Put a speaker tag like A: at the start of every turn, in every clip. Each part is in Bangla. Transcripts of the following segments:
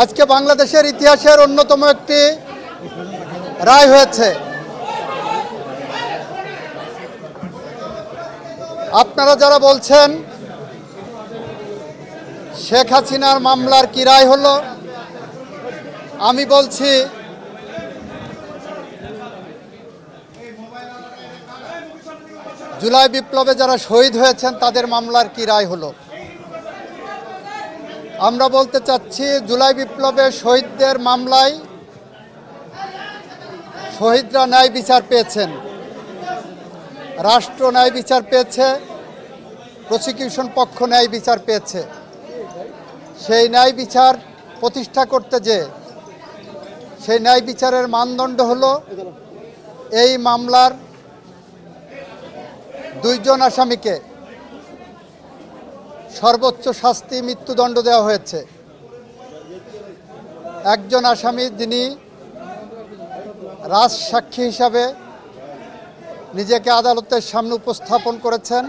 A: আজকে বাংলাদেশের ইতিহাসের অন্যতম একটি রায় হয়েছে। আপনারা যারা বলছেন শেখ হাসিনার মামলার কি রায় হলো, আমি বলছি জুলাই বিপ্লবে যারা শহীদ হয়েছেন তাদের মামলার কি রায় হলো। আমরা বলতে চাচ্ছি জুলাই বিপ্লবে শহীদদের মামলায় শহীদরা ন্যায় বিচার পেয়েছেন, রাষ্ট্র ন্যায় বিচার পেয়েছে, প্রসিকিউশন পক্ষ ন্যায় বিচার পেয়েছে। সেই ন্যায় বিচার প্রতিষ্ঠা করতে যে সেই ন্যায় বিচারের মানদণ্ড হলো এই মামলার দুইজন আসামিকে সর্বোচ্চ শাস্তি মৃত্যুদণ্ড দেওয়া হয়েছে। একজন আসামি যিনি রাজসাক্ষী হিসাবে নিজেকে আদালতের সামনে উপস্থাপন করেছেন,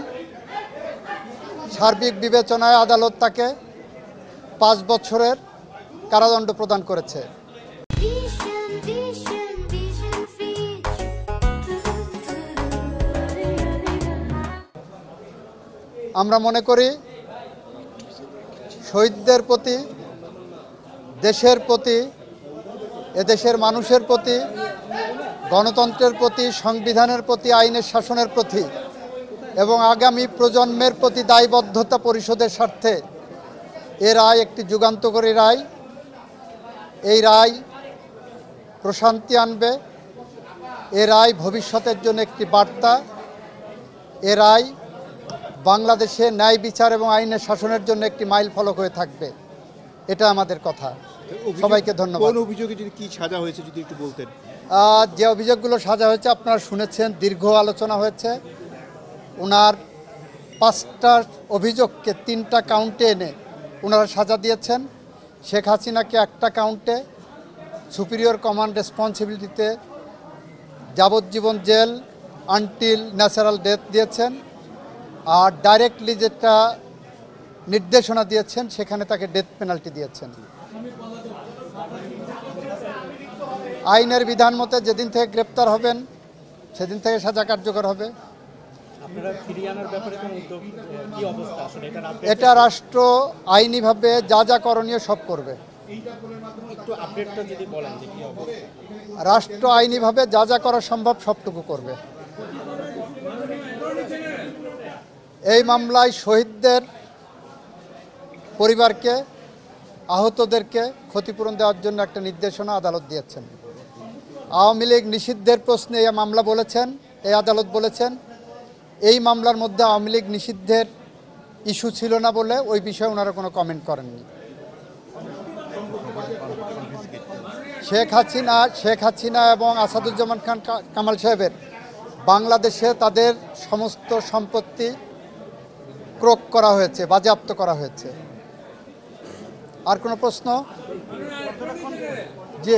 A: সার্বিক বিবেচনায় আদালত তাকে 5 বছরের কারাদণ্ড প্রদান করেছে। আমরা মনে করি শহীদদের প্রতি, দেশের প্রতি, এদেশের মানুষের প্রতি, গণতন্ত্রের প্রতি, সংবিধানের প্রতি, আইনের শাসনের প্রতি এবং আগামী প্রজন্মের প্রতি দায়বদ্ধতা পরিশোধের স্বার্থে এ রায় একটি যুগান্তকারী রায়। এই রায় প্রশান্তি আনবে, এ রায় ভবিষ্যতের জন্য একটি বার্তা, এ রায় বাংলাদেশে ন্যায় বিচার এবং আইনের শাসনের জন্য একটি মাইল ফলক হয়ে থাকবে। এটা আমাদের কথা। সবাইকে ধন্যবাদ।
B: কোন অভিযোগে যদি কি সাজা হয়েছে যদি একটু বলতেন।
A: যে অভিযোগগুলো সাজা হয়েছে আপনারা শুনেছেন, দীর্ঘ আলোচনা হয়েছে। ওনার 5টা অভিযোগকে 3টা কাউন্টে এনে ওনারা সাজা দিয়েছেন। শেখ হাসিনাকে একটা কাউন্টে সুপিরিয়র কমান্ড রেসপন্সিবিলিটিতে যাবজ্জীবন জেল আনটিল ন্যাচারাল ডেথ দিয়েছেন, আর ডাইরেক্টলি যেটা নির্দেশনা দিয়েছেন সেখানে তাকে ডেথ পেনাল্টি দিয়েছেন। আইনের বিধান মতে যেদিন থেকে গ্রেপ্তার হবেন সেদিন থেকে সাজা কার্যকর হবে। এটা রাষ্ট্র আইনিভাবে যা যা করণীয় সব করবে। রাষ্ট্র আইনিভাবে যা যা করা সম্ভব সবটুকু করবে। এই মামলায় শহীদদের পরিবারকে, আহতদেরকে ক্ষতিপূরণ দেওয়ার জন্য একটা নির্দেশনা আদালত দিয়েছেন। আওয়ামী লীগ নিষিদ্ধের প্রশ্নে এই মামলা বলেছেন, এই আদালত বলেছেন এই মামলার মধ্যে আওয়ামী লীগ নিষিদ্ধের ইস্যু ছিল না বলে ওই বিষয়ে ওনারা কোনো কমেন্ট করেননি। শেখ হাসিনা এবং আসাদুজ্জামান খান কামাল সাহেবের বাংলাদেশে তাদের সমস্ত সম্পত্তি ক্রোক করা হয়েছে, বাজেয়াপ্ত করা হয়েছে। আর কোনো প্রশ্ন? জি,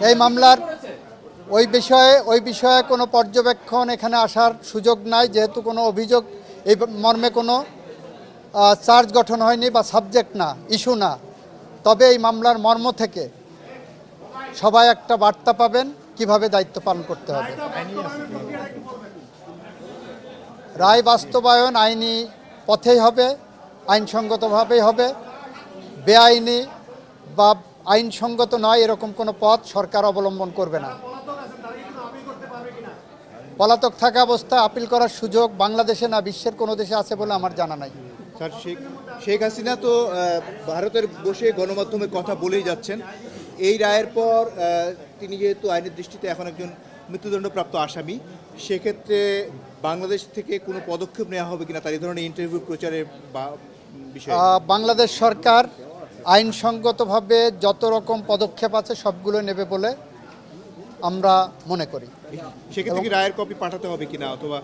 A: এই মামলার ওই বিষয়ে কোনো পর্যবেক্ষণ এখানে আসার সুযোগ নাই, যেহেতু কোনো অভিযোগ এই মর্মে কোনো চার্জ গঠন হয়নি বা সাবজেক্ট না, ইস্যু না। তবে এই মামলার মর্ম থেকে সবাই একটা বার্তা পাবেন কিভাবে দায়িত্ব পালন করতে হবে। রায় বাস্তবায়ন আইনি পথেই হবে, আইনসঙ্গতভাবেই হবে। বেআইনি বা আইনসঙ্গত নয় এরকম কোনো পথ সরকার অবলম্বন করবে না। পলাতক থাকা অবস্থায় আপিল করার সুযোগ বাংলাদেশে না বিশ্বের কোনো দেশে আছে বলে আমার জানা নাই।
B: স্যার, শেখ হাসিনা তো ভারতের বসে গণমাধ্যমে কথা বলেই যাচ্ছেন। এই রায়ের পর তিনি যেহেতু আইনের দৃষ্টিতে এখন একজন মৃত্যুদণ্ডপ্রাপ্ত আসামি, সেক্ষেত্রে বাংলাদেশ থেকে কোনো পদক্ষেপ নেওয়া হবে কিনা তার এই ধরনের ইন্টারভিউ প্রচারের বিষয়ে?
A: বাংলাদেশ সরকার আইনসঙ্গতভাবে যত রকম পদক্ষেপ আছে সবগুলো নেবে বলে আমরা মনে করি।
B: সেক্ষেত্রে কি রায়ের কপি পাঠাতে হবে কিনা অথবা